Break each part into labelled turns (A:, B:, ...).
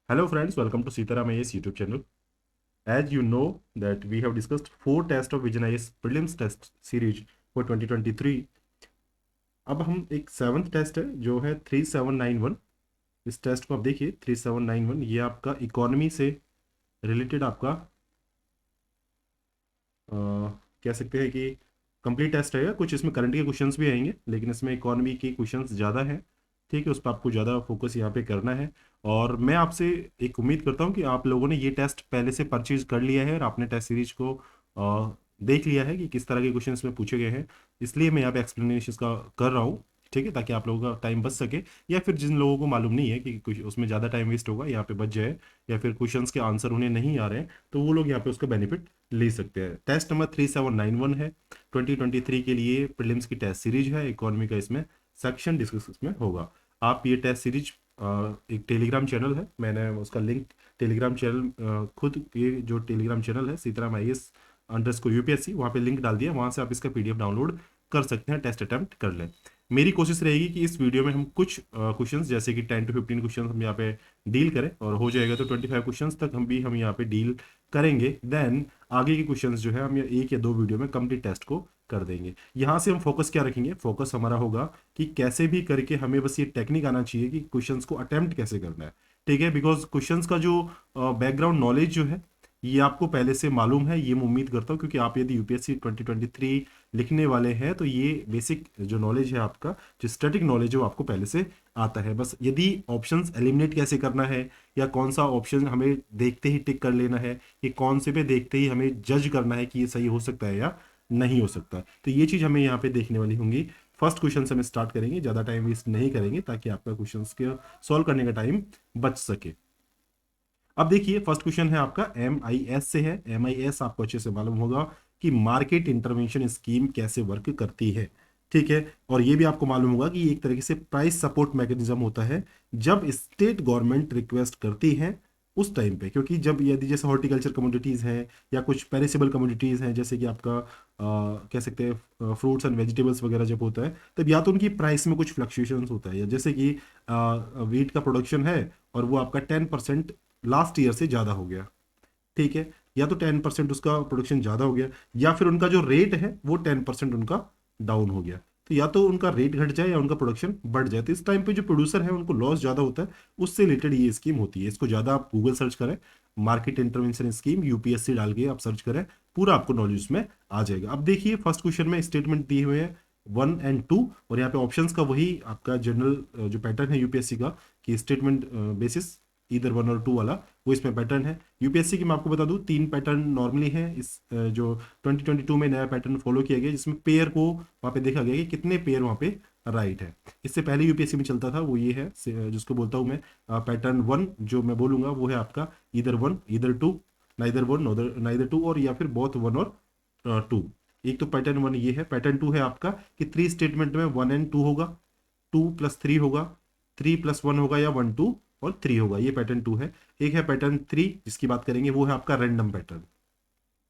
A: Hello friends, welcome to Sitaram IAS YouTube channel. As you know that we have discussed 4 tests of Vision IAS prelims test series for 2023. अब हम एक 7th test है जो है 3791। इस test को आप देखिए 3791, ये आपका इकोनॉमी से रिलेटेड आपका कह सकते हैं कि कंप्लीट टेस्ट है। कुछ इसमें करंट के क्वेश्चंस भी आएंगे, लेकिन इसमें इकोनॉमी के क्वेश्चंस ज़्यादा हैं। ठीक है, उस पर आपको ज़्यादा फोकस यहाँ पे करना है। और मैं आपसे एक उम्मीद करता हूँ कि आप लोगों ने ये टेस्ट पहले से परचेज कर लिया है और आपने टेस्ट सीरीज को देख लिया है कि किस तरह के क्वेश्चन इसमें पूछे गए हैं। इसलिए मैं यहाँ पे एक्सप्लेनेशन का कर रहा हूँ, ठीक है, ताकि आप लोगों का टाइम बच सके, या फिर जिन लोगों को मालूम नहीं है कि कुछ उसमें ज़्यादा टाइम वेस्ट होगा यहाँ पे बच जाए, या फिर क्वेश्चंस के आंसर उन्हें नहीं आ रहे हैं, तो वो लोग यहाँ पे उसका बेनिफिट ले सकते हैं। टेस्ट नंबर 3791 है 2023 के लिए प्रीलिम्स की टेस्ट सीरीज है। इकोनॉमी का इसमें सेक्शन डिस्कस इसमें होगा। आप ये टेस्ट सीरीज एक टेलीग्राम चैनल है, मैंने उसका लिंक टेलीग्राम चैनल खुद ये जो टेलीग्राम चैनल है सीताराम IAS अंडरस्कोर UPSC, वहाँ पे लिंक डाल दिया, वहाँ से आप इसका PDF डाउनलोड कर सकते हैं, टेस्ट अटेम्प्ट कर लें। मेरी कोशिश रहेगी कि इस वीडियो में हम कुछ क्वेश्चंस जैसे कि 10 to 15 क्वेश्चन हम यहाँ पे डील करें, और हो जाएगा तो 25 क्वेश्चंस तक हम यहाँ पे डील करेंगे। देन आगे के क्वेश्चंस जो है हम एक या दो वीडियो में कंप्लीट टेस्ट को कर देंगे। यहाँ से हम फोकस क्या रखेंगे, फोकस हमारा होगा कि कैसे भी करके हमें बस ये टेक्निक आना चाहिए कि क्वेश्चंस को अटेम्प्ट कैसे करना है। ठीक है, बिकॉज क्वेश्चंस का जो बैकग्राउंड नॉलेज जो है ये आपको पहले से मालूम है, ये मैं उम्मीद करता हूँ, क्योंकि आप यदि UPSC 2023 लिखने वाले हैं तो ये बेसिक जो नॉलेज है आपका, जो स्टैटिक नॉलेज है वो आपको पहले से आता है। बस यदि ऑप्शंस एलिमिनेट कैसे करना है, या कौन सा ऑप्शन हमें देखते ही टिक कर लेना है, ये कौन से पे देखते ही हमें जज करना है कि ये सही हो सकता है या नहीं हो सकता, तो ये चीज़ हमें यहाँ पे देखने वाली होंगी। फर्स्ट क्वेश्चन से हम स्टार्ट करेंगे, ज़्यादा टाइम वेस्ट नहीं करेंगे, ताकि आपका क्वेश्चन के सॉल्व करने का टाइम बच सके। अब देखिए फर्स्ट क्वेश्चन है आपका MIS से है। MIS आपको अच्छे से मालूम होगा कि मार्केट इंटरवेंशन स्कीम कैसे वर्क करती है। ठीक है, और ये भी आपको मालूम होगा कि एक तरीके से प्राइस सपोर्ट मैकेनिज्म होता है जब स्टेट गवर्नमेंट रिक्वेस्ट करती है उस टाइम पे, क्योंकि जब यदि जैसे हॉर्टिकल्चर कमोडिटीज़ हैं या कुछ पेरिसेबल कमोडिटीज़ हैं, जैसे कि आपका कह सकते हैं फ्रूट्स एंड वेजिटेबल्स वगैरह, जब होता है तब या तो उनकी प्राइस में कुछ फ्लक्चुएशंस होता है, या जैसे कि वीट का प्रोडक्शन है और वो आपका 10% लास्ट ईयर से ज़्यादा हो गया। ठीक है, या तो 10% उसका प्रोडक्शन ज़्यादा हो गया, या फिर उनका जो रेट है वो 10% उनका डाउन हो गया, तो या तो उनका रेट घट जाए या उनका प्रोडक्शन बढ़ जाए, तो इस टाइम पे जो प्रोड्यूसर है उनको लॉस ज़्यादा होता है। उससे रिलेटेड ये स्कीम होती है। इसको ज़्यादा आप गूगल सर्च करें, मार्केट इंटरवेंशन स्कीम UPSC डाल के आप सर्च करें, पूरा आपको नॉलेज उसमें आ जाएगा। अब देखिए फर्स्ट क्वेश्चन में स्टेटमेंट दिए हुए हैं 1 और 2, और यहाँ पे ऑप्शंस का वही आपका जनरल जो पैटर्न है UPSC का, कि स्टेटमेंट बेसिस इधर 1 और 2 वाला, वो इसमें पैटर्न है। UPSC की मैं आपको बता दूं 3 पैटर्न नॉर्मली है। इस जो 2022 में नया पैटर्न फॉलो किया गया, जिसमें पेयर को वहाँ पे देखा गया कि कितने पेयर वहाँ पे राइट है। इससे पहले UPSC में चलता था वो ये है, जिसको बोलता हूँ मैं पैटर्न 1, जो मैं बोलूंगा वो है आपका इधर 1 इधर 2, नाइदर 1 नाइदर 2, और या फिर बोथ 1 और 2। एक तो पैटर्न 1 ये है। पैटर्न 2 है आपका कि 3 स्टेटमेंट में 1 और 2 होगा, 2+3 होगा, 3+1 होगा, या 1 2 और 3 होगा। ये पैटर्न 2 है। एक है पैटर्न 3 जिसकी बात करेंगे, वो है आपका रैंडम पैटर्न।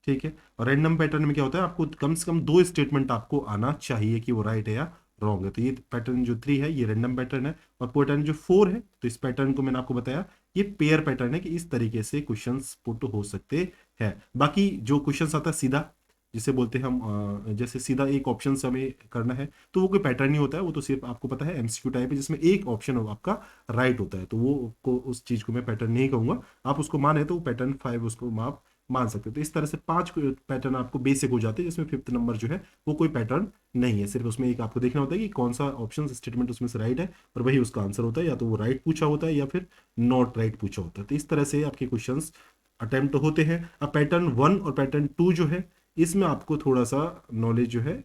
A: ठीक है, और रैंडम पैटर्न में क्या होता है, आपको कम से कम 2 स्टेटमेंट आपको आना चाहिए कि वो राइट है या रॉन्ग है। तो ये पैटर्न जो 3 है ये रैंडम पैटर्न है। और पैटर्न जो 4 है, तो इस पैटर्न को मैंने आपको बताया ये पेयर पैटर्न है, कि इस तरीके से क्वेश्चंस पुट हो सकते हैं। बाकी जो क्वेश्चंस आता है सीधा, जिसे बोलते हैं हम जैसे सीधा एक ऑप्शन से हमें करना है, तो वो कोई पैटर्न नहीं होता है, वो तो सिर्फ आपको पता है MCQ टाइप है, जिसमें एक ऑप्शन आपका राइट होता है, तो वो को उस चीज को मैं पैटर्न नहीं कहूंगा। आप उसको माने तो पैटर्न 5 उसको आप मान सकते हो। तो इस तरह से 5 पैटर्न आपको बेसिक हो जाते हैं, जिसमें 5th नंबर जो है वो कोई पैटर्न नहीं है। सिर्फ उसमें एक आपको देखना होता है कि कौन सा ऑप्शन स्टेटमेंट उसमें से राइट है, और वही उसका आंसर होता है, या तो वो राइट पूछा होता है या फिर नॉट राइट पूछा होता है। तो इस तरह से आपके क्वेश्चन अटेम्प्ट होते हैं। अब पैटर्न 1 और पैटर्न 2 जो है, इसमें आपको थोड़ा सा नॉलेज जो है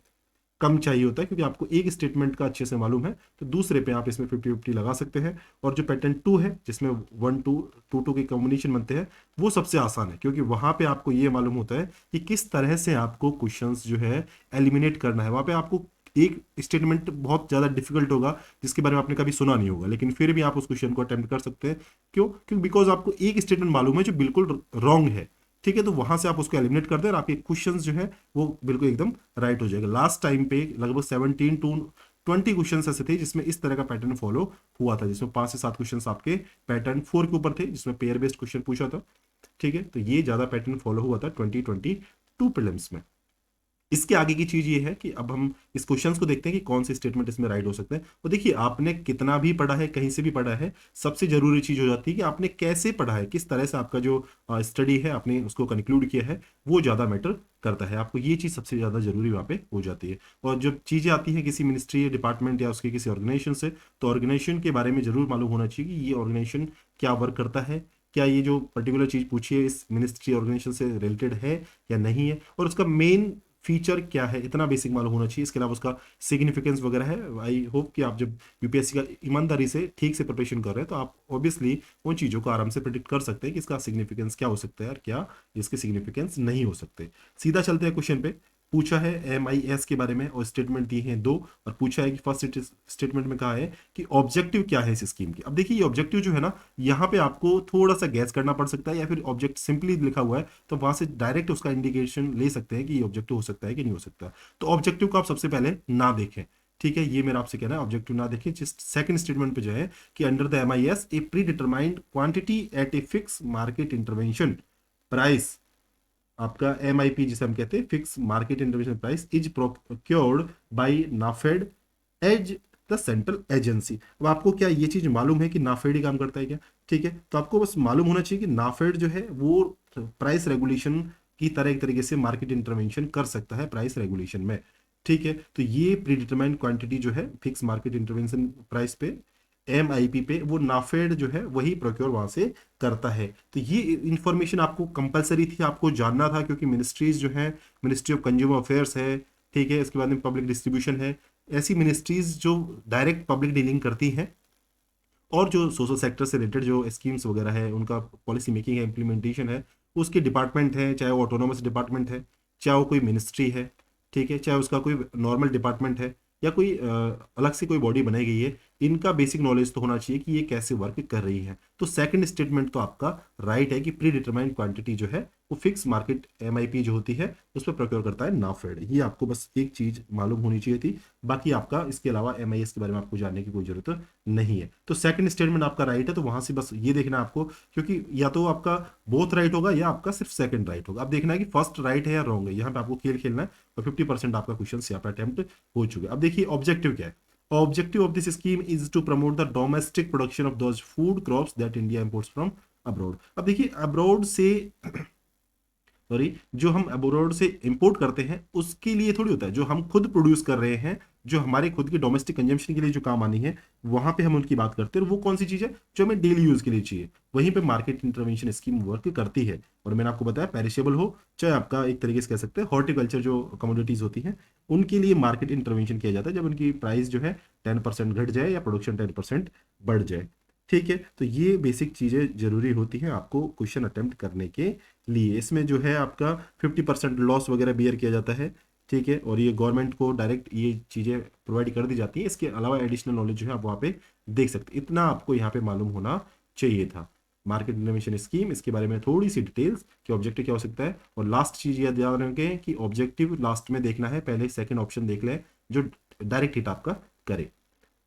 A: कम चाहिए होता है, क्योंकि आपको एक स्टेटमेंट का अच्छे से मालूम है, तो दूसरे पे आप इसमें 50-50 लगा सकते हैं। और जो पैटर्न 2 है, जिसमें 1 2 2 2 के कॉम्बिनेशन बनते हैं, वो सबसे आसान है, क्योंकि वहां पे आपको ये मालूम होता है कि किस तरह से आपको क्वेश्चंस जो है एलिमिनेट करना है। वहां पे आपको एक स्टेटमेंट बहुत ज्यादा डिफिकल्ट होगा, जिसके बारे में आपने कभी सुना नहीं होगा, लेकिन फिर भी आप उस क्वेश्चन को अटेम्प्ट कर सकते हैं। क्यों? क्योंकि बिकॉज आपको एक स्टेटमेंट मालूम है जो बिल्कुल रॉन्ग है। ठीक है, तो वहां से आप उसको एलिमिनेट कर दें और आपके क्वेश्चंस जो है वो बिल्कुल एकदम राइट हो जाएगा। लास्ट टाइम पे लगभग 17 to 20 क्वेश्चन ऐसे थे जिसमें इस तरह का पैटर्न फॉलो हुआ था, जिसमें 5 से 7 क्वेश्चन आपके पैटर्न 4 के ऊपर थे, जिसमें पेयर बेस्ड क्वेश्चन पूछा था। ठीक है, तो ये ज्यादा पैटर्न फॉलो हुआ था 2022 प्रीलिम्स में। इसके आगे की चीज ये है कि अब हम इस क्वेश्चंस को देखते हैं कि कौन से स्टेटमेंट इसमें राइट हो सकते हैं। और देखिए, आपने कितना भी पढ़ा है, कहीं से भी पढ़ा है, सबसे जरूरी चीज हो जाती है कि आपने कैसे पढ़ा है, किस तरह से आपका जो स्टडी है आपने उसको कंक्लूड किया है, वो ज्यादा मैटर करता है। आपको ये चीज सबसे ज्यादा जरूरी वहां पे हो जाती है। और जब चीजें आती हैं किसी मिनिस्ट्री या डिपार्टमेंट या उसके किसी ऑर्गेनाइजेशन से, तो ऑर्गेनाइजेशन के बारे में जरूर मालूम होना चाहिए कि ये ऑर्गेनाइजेशन क्या वर्क करता है, क्या ये जो पर्टिकुलर चीज पूछी है इस मिनिस्ट्री ऑर्गेनाइजेशन से रिलेटेड है या नहीं है, और उसका मेन फीचर क्या है, इतना बेसिक मालूम होना चाहिए। इसके अलावा उसका सिग्निफिकेंस वगैरह है। आई होप कि आप जब यूपीएससी का ईमानदारी से ठीक से प्रिपरेशन कर रहे हैं तो आप ऑब्वियसली उन चीज़ों को आराम से प्रिडिक्ट कर सकते हैं कि इसका सिग्निफिकेंस क्या हो सकता है और क्या इसके सिग्निफिकेंस नहीं हो सकते। सीधा चलते हैं क्वेश्चन पे। पूछा है MIS के बारे में और स्टेटमेंट दिए हैं 2, और पूछा है कि फर्स्ट स्टेटमेंट में कहा है कि ऑब्जेक्टिव क्या है इस स्कीम की। अब देखिए, ये ऑब्जेक्टिव जो है ना, यहाँ पे आपको थोड़ा सा गैस करना पड़ सकता है, या फिर ऑब्जेक्ट सिंपली लिखा हुआ है तो वहां से डायरेक्ट उसका इंडिकेशन ले सकते हैं कि ये ऑब्जेक्टिव हो सकता है कि नहीं हो सकता। तो ऑब्जेक्टिव को आप सबसे पहले ना देखें। ठीक है, ये मेरा आपसे कहना है, ऑब्जेक्टिव ना देखें। जिस सेकंड स्टेटमेंट पे जो है कि under the MIS a predetermined quantity at a fix market intervention price, आपका MIP जिसे हम कहते हैं fix market intervention price, is procured by NAFED as the central agency. अब आपको क्या ये चीज मालूम है कि नाफेड ही काम करता है क्या? ठीक है, तो आपको बस मालूम होना चाहिए कि नाफेड जो है वो प्राइस रेगुलेशन की तरह एक तरीके से मार्केट इंटरवेंशन कर सकता है प्राइस रेगुलेशन में। ठीक है, तो ये प्री डिटरमाइंड क्वांटिटी जो है फिक्स मार्केट इंटरवेंशन प्राइस पे, MIP पे, वो नाफेड जो है वही प्रोक्योर वहां से करता है। तो ये इंफॉर्मेशन आपको कंपलसरी थी, आपको जानना था, क्योंकि मिनिस्ट्रीज जो है, मिनिस्ट्री ऑफ कंज्यूमर अफेयर्स है, ठीक है, इसके बाद में पब्लिक डिस्ट्रीब्यूशन है, ऐसी मिनिस्ट्रीज जो डायरेक्ट पब्लिक डीलिंग करती हैं, और जो सोशल सेक्टर से रिलेटेड जो स्कीम्स वगैरह है उनका पॉलिसी मेकिंग है, इम्प्लीमेंटेशन है, उसके डिपार्टमेंट है, चाहे वो ऑटोनोमस डिपार्टमेंट है, चाहे वो कोई मिनिस्ट्री है, ठीक है, चाहे उसका कोई नॉर्मल डिपार्टमेंट है, या कोई अलग से कोई बॉडी बनाई गई है, इनका बेसिक नॉलेज तो होना चाहिए कि ये कैसे वर्क कर रही है। तो सेकंड स्टेटमेंट तो आपका राइट है कि प्री डिटरमाइंड क्वांटिटी जो है वो फिक्स मार्केट MIP जो होती है उस पर प्रोक्योर करता है नाफेड। ये आपको बस एक चीज मालूम होनी चाहिए थी, बाकी आपका इसके अलावा MIS के बारे में आपको जानने की कोई जरूरत नहीं है। तो सेकंड स्टेटमेंट आपका राइट है, तो वहां से बस ये देखना है आपको, क्योंकि या तो आपका बोथ राइट होगा या आपका सिर्फ सेकंड राइट होगा। अब देखना है कि फर्स्ट राइट है या रॉन्ग है, यहाँ पे आपको खेल खेलना है, और 50% आपका क्वेश्चन यहाँ पे अटेम्प्ट हो चुके हैं। अब देखिए ऑब्जेक्टिव क्या है। Objective of this scheme is to promote the domestic production of those food crops that India imports from abroad। अब देखिए, अब्रॉड से सॉरी, जो हम अब्रॉड से इंपोर्ट करते हैं उसके लिए थोड़ी होता है, जो हम खुद प्रोड्यूस कर रहे हैं, जो हमारे खुद के डोमेस्टिक कंजम्पशन के लिए जो काम आनी है, वहां पे हम उनकी बात करते हैं। और वो कौन सी चीज है जो हमें डेली यूज के लिए चाहिए, वहीं पे मार्केट इंटरवेंशन स्कीम वर्क करती है। और मैंने आपको बताया, पेरिशेबल हो चाहे आपका एक तरीके से कह सकते हैं हॉर्टिकल्चर जो कमोडिटीज होती हैं, उनके लिए मार्केट इंटरवेंशन किया जाता है जब उनकी प्राइस जो है 10% घट जाए या प्रोडक्शन 10% बढ़ जाए। ठीक है, तो ये बेसिक चीजें जरूरी होती हैं आपको क्वेश्चन अटेम्प्ट करने के लिए। इसमें जो है आपका 50% लॉस वगैरह बियर किया जाता है। ठीक है, और ये गवर्नमेंट को डायरेक्ट ये चीजें प्रोवाइड कर दी जाती है। इसके अलावा एडिशनल नॉलेज जो है आप वहाँ पे देख सकते हैं। इतना आपको यहाँ पे मालूम होना चाहिए था। मार्केट इंटरवेंशन स्कीम, इसके बारे में थोड़ी सी डिटेल्स कि ऑब्जेक्टिव क्या हो सकता है। और लास्ट चीज याद रखें कि ऑब्जेक्टिव लास्ट में देखना है, पहले सेकंड ऑप्शन देख लें जो डायरेक्ट हिट आपका करे।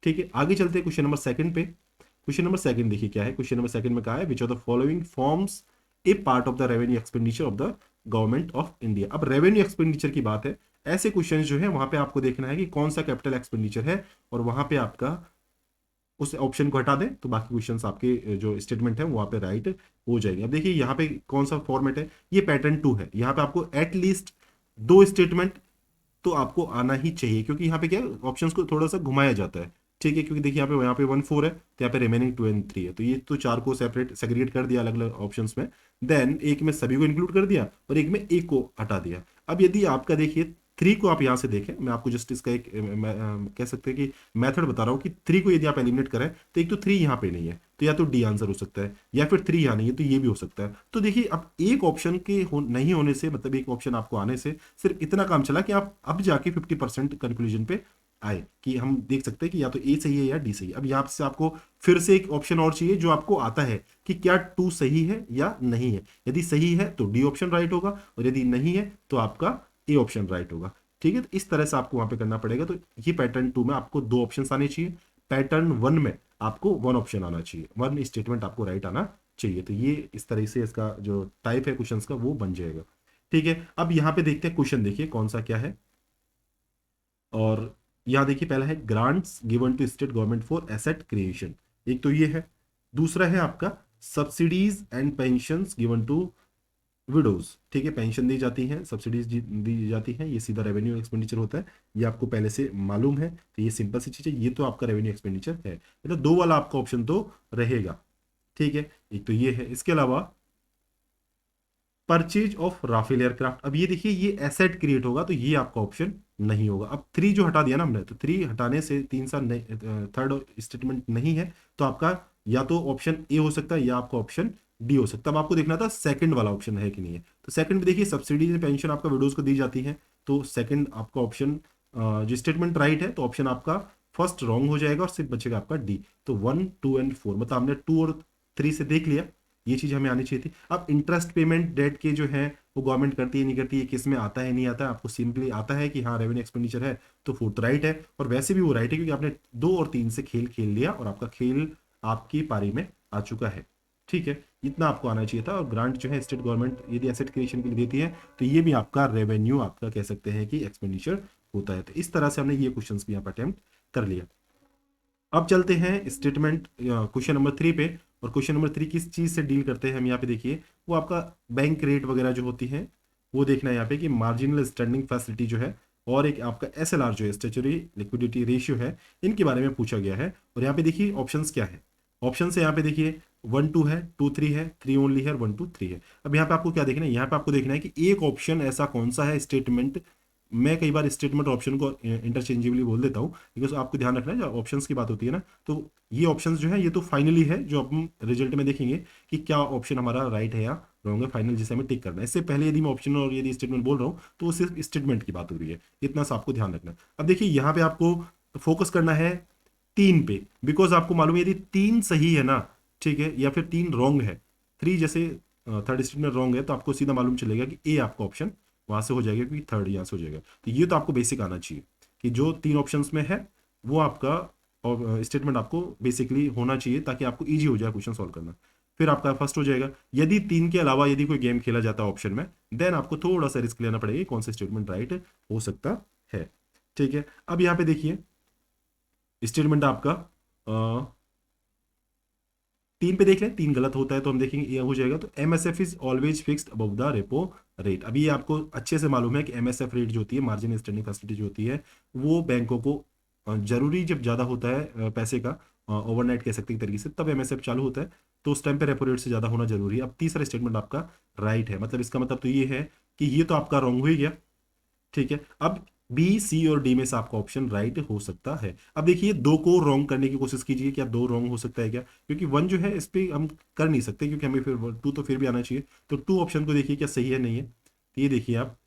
A: ठीक है, आगे चलते हैं क्वेश्चन नंबर सेकंड पे। क्वेश्चन नंबर सेकंड देखिए क्या है। क्वेश्चन नंबर सेकंड में कहा है विच of the following forms a part of the revenue expenditure of the government of India. अब रेवेन्यू एक्सपेंडिचर की बात है, ऐसे क्वेश्चन जो है वहां पे आपको देखना है कि कौन सा कैपिटल एक्सपेंडिचर है, और वहां पे आपका उस ऑप्शन को हटा दें तो बाकी क्वेश्चंस आपके जो स्टेटमेंट है वहां पे राइट हो जाएंगे। अब देखिए यहाँ पे कौन सा फॉर्मेट है, ये पैटर्न 2 है। यहाँ पे आपको एटलीस्ट 2 स्टेटमेंट तो आपको आना ही चाहिए, क्योंकि यहाँ पे क्या है, ऑप्शंस को थोड़ा सा घुमाया जाता है। ठीक है, क्योंकि देखिए यहाँ पे 1 4 है, तो यहाँ पे रिमेनिंग 2 एंड 3 है, तो ये तो 4 को सेपरेट सेग्रीगेट कर दिया अलग अलग ऑप्शंस में, देन एक में सभी को इंक्लूड कर दिया और एक में एक को हटा दिया। अब यदि आपका देखिए 3 को आप यहाँ से देखें, मैं आपको जस्ट इसका एक कह सकते हैं कि मेथड बता रहा हूँ कि 3 को यदि आप एलिमिनेट करें तो एक तो 3 यहाँ पे नहीं है, तो या तो डी आंसर हो सकता है, या फिर 3 यहाँ नहीं है तो ये भी हो सकता है। तो देखिए अब एक ऑप्शन के नहीं होने से, मतलब एक ऑप्शन आपको आने से सिर्फ इतना काम चला कि आप अब जाके 50% कंक्लूजन पे आए, कि हम देख सकते हैं कि या तो ए सही है या डी सही है। अब यहाँ से आपको फिर से एक ऑप्शन और चाहिए जो आपको आता है कि क्या 2 सही है या नहीं है। यदि सही है तो डी ऑप्शन राइट होगा, और यदि नहीं है तो आपका ए ऑप्शन राइट होगा। ठीक है, तो इस तरह से आपको वहां पे करना पड़ेगा। तो ये पैटर्न 2 में आपको 2 ऑप्शन आने चाहिए, पैटर्न 1 में आपको 1 ऑप्शन आना चाहिए, 1 स्टेटमेंट आपको राइट आना चाहिए। तो ये इस तरह से इसका जो टाइप है क्वेश्चंस का वो बन जाएगा। ठीक है, अब यहाँ पे देखते हैं क्वेश्चन, देखिए कौन सा क्या है। और यहाँ देखिए पहला है grants given to state government for asset creation, एक तो ये है। दूसरा है आपका subsidies and pensions given to widows. ठीक है, पेंशन दी जाती है, सब्सिडीज दी जाती है, ये सीधा रेवेन्यू एक्सपेंडिचर होता है, ये आपको पहले से मालूम है। तो ये सिंपल सी चीज है, ये तो आपका रेवेन्यू एक्सपेंडिचर है, मतलब 2 वाला आपका ऑप्शन तो रहेगा। ठीक है, एक तो ये है। इसके अलावा परचेज ऑफ राफेल एयरक्राफ्ट, अब ये देखिए ये एसेट क्रिएट होगा, तो ये आपका ऑप्शन नहीं होगा। अब 3 जो हटा दिया ना हमने, तो 3 हटाने से 3 सा थर्ड स्टेटमेंट नहीं है, तो आपका या तो ऑप्शन ए हो सकता है या आपका ऑप्शन डी हो सकता है। अब आपको देखना था सेकंड वाला ऑप्शन है कि नहीं है। तो सेकंड में देखिए सब्सिडी पेंशन आपका विडोज को दी जाती है, तो सेकंड आपका ऑप्शन जो स्टेटमेंट राइट है, तो ऑप्शन आपका फर्स्ट रॉन्ग हो जाएगा और सिर्फ बचेगा आपका डी। तो 1, 2 एंड 4, मतलब हमने 2 और 3 से देख लिया, ये चीज हमें आनी चाहिए थी। अब इंटरेस्ट पेमेंट डेट के जो है वो गवर्नमेंट करती है नहीं करती है, किस में आता है नहीं आता है, आपको सिंपली आता है कि हाँ रेवेन्यू एक्सपेंडिचर है, तो फोर्थ राइट है। और वैसे भी वो राइट है क्योंकि आपने 2 और 3 से खेल खेल लिया और आपका खेल आपकी पारी में आ चुका है। ठीक है, इतना आपको आना चाहिए था। और ग्रांट जो है स्टेट गवर्नमेंट यदि एसेट क्रिएशन के लिए देती है, तो ये भी आपका रेवेन्यू आपका कह सकते हैं कि एक्सपेंडिचर होता है। तो इस तरह से हमने ये क्वेश्चंस भी यहाँ पर अटेम्प्ट कर लिया। अब चलते हैं स्टेटमेंट क्वेश्चन नंबर 3 पे। और क्वेश्चन नंबर 3 किस चीज से डील करते हैं हम यहाँ पे देखिए, वो आपका बैंक रेट वगैरह जो होती है वो देखना है यहाँ पे कि मार्जिनल स्टैंडिंग फैसिलिटी जो है, और एक आपका एसएलआर जो है स्टैच्यूटरी लिक्विडिटी रेशियो है, इनके बारे में पूछा गया है। और यहाँ पे देखिए ऑप्शंस क्या है, ऑप्शन से यहाँ पे देखिए 1 2 है, 2 3 है, 3 ओनली है, 1 2 3 है। अब यहाँ पे आपको क्या देखना है, यहाँ पे आपको देखना है कि एक ऑप्शन ऐसा कौन सा है स्टेटमेंट, मैं कई बार स्टेटमेंट ऑप्शन को इंटरचेंजेबली बोल देता हूँ, बिकॉज आपको ध्यान रखना है जब ऑप्शंस की बात होती है ना, तो ये ऑप्शंस जो है ये तो फाइनली है, जो हम रिजल्ट में देखेंगे कि क्या ऑप्शन हमारा राइट है या रॉन्ग है, फाइनल जिसे हमें टिक करना है। इससे पहले यदि मैं ऑप्शन और यदि स्टेटमेंट बोल रहा हूँ तो वो सिर्फ स्टेटमेंट की बात हो रही है, इतना सा आपको ध्यान रखना है। अब देखिए यहाँ पे आपको फोकस करना है 3 पे, बिकॉज आपको मालूम है यदि 3 सही है ना, ठीक है, या फिर 3 रॉन्ग है, 3 जैसे थर्ड स्टेटमेंट रॉन्ग है, तो आपको सीधा मालूम चलेगा कि ए आपका ऑप्शन वहां से हो जाएगा क्योंकि थर्ड यहाँ से हो जाएगा। तो ये तो आपको बेसिक आना चाहिए कि जो 3 ऑप्शंस में है वो आपका स्टेटमेंट आपको बेसिकली होना चाहिए, ताकि आपको इजी हो जाए क्वेश्चन सॉल्व करना। फिर आपका फर्स्ट हो जाएगा। यदि 3 के अलावा यदि कोई गेम खेला जाता है ऑप्शन में, देन आपको थोड़ा सा रिस्क लेना पड़ेगा कौन सा स्टेटमेंट राइट हो सकता है। ठीक है, अब यहाँ पे देखिए स्टेटमेंट आपका 3 पे देख लें, 3 गलत होता है तो हम देखेंगे ये हो जाएगा। तो MSF is always fixed above the repo rate. अभी ये आपको अच्छे से मालूम है कि एमएसएफ रेट जो होती है, मार्जिन स्टैंडिंग फैसिलिटी जो होती है, वो बैंकों को जरूरी जब ज्यादा होता है पैसे का, ओवरनाइट कह सकते हैं तरीके से, तब एमएसएफ चालू होता है, तो उस टाइम पे रेपो रेट से ज्यादा होना जरूरी है। अब तीसरा स्टेटमेंट आपका राइट है, मतलब इसका मतलब तो ये है कि ये तो आपका रॉन्ग हो ही गया। ठीक है, अब बी सी और डी में से आपका ऑप्शन राइट हो सकता है। अब देखिए 2 को रॉन्ग करने की कोशिश कीजिए, क्या 2 रॉन्ग हो सकता है क्या, क्योंकि 1 जो है इस पे हम कर नहीं सकते, क्योंकि हमें फिर 2 तो फिर भी आना चाहिए। तो 2 ऑप्शन को देखिए क्या सही है नहीं है, तो ये देखिए आप,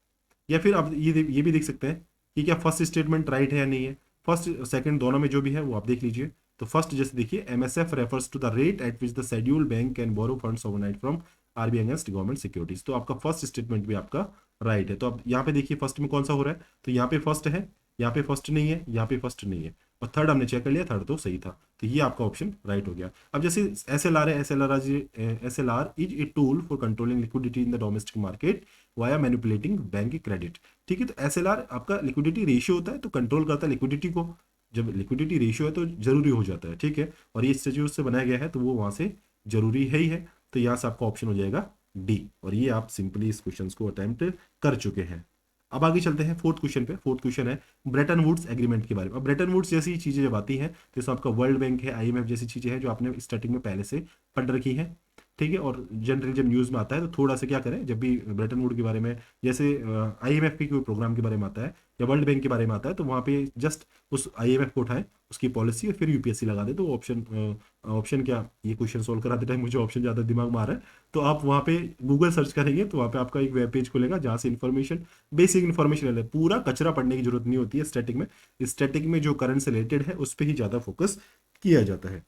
A: या फिर आप ये भी देख सकते हैं कि क्या फर्स्ट स्टेटमेंट राइट है या नहीं है। फर्स्ट सेकंड दोनों में जो भी है वो आप देख लीजिए। तो फर्स्ट जैसे देखिए MSF refers to the rate at which the scheduled bank can borrow funds overnight from RBI against government securities. तो आपका फर्स्ट स्टेटमेंट भी आपका राइट है। तो अब यहाँ पे देखिए फर्स्ट में कौन सा हो रहा है, तो यहाँ पे फर्स्ट है, यहाँ पे फर्स्ट नहीं है, यहाँ पे फर्स्ट नहीं है, और थर्ड हमने चेक कर लिया, थर्ड तो सही था। तो ये आपका ऑप्शन राइट हो गया। अब जैसे एसएलआर है, SLR is a tool for controlling liquidity in the domestic market via manipulating bank credit. ठीक है, तो एसएलआर आपका लिक्विडिटी रेशियो होता है, तो कंट्रोल करता है लिक्विडिटी को। जब लिक्विडिटी रेशियो है तो जरूरी हो जाता है। ठीक है, और ये स्टेट्यूट से बनाया गया है तो वो वहां से जरूरी है ही है। तो यहाँ से आपका ऑप्शन हो जाएगा डी, और ये आप सिंपली इस क्वेश्चन को अटेम्प्ट कर चुके हैं। अब आगे चलते हैं फोर्थ क्वेश्चन पे। फोर्थ क्वेश्चन है ब्रेटन वुड्स एग्रीमेंट के बारे में। अब ब्रेटन वुड्स जैसी चीजें जब आती हैं तो इसमें आपका वर्ल्ड बैंक है, आईएमएफ जैसी चीजें हैं जो आपने स्टार्टिंग में पहले से पढ़ रखी है। ठीक है, और जनरली जब न्यूज में आता है तो थोड़ा सा क्या करें, जब भी ब्रेटन वुड के बारे में, जैसे आईएमएफ के कोई प्रोग्राम के बारे में आता है या वर्ल्ड बैंक के बारे में आता है, तो वहाँ पे जस्ट उस आईएमएफ को उठाएं, उसकी पॉलिसी, और फिर यूपीएससी लगा दे, तो ऑप्शन क्या, ये क्वेश्चन सोल्व कराते टाइम मुझे ऑप्शन ज्यादा दिमाग में आ रहा है, तो आप वहाँ पे गूगल सर्च करेंगे तो वहाँ पे आपका एक वेब पेज खुलेगा जहाँ से इन्फॉर्मेशन, बेसिक इन्फॉर्मेशन है। पूरा कचरा पढ़ने की जरूरत नहीं होती है स्टैटिक में। स्टैटिक में जो करंट से रिलेटेड है उस पर ही ज्यादा फोकस किया जाता है।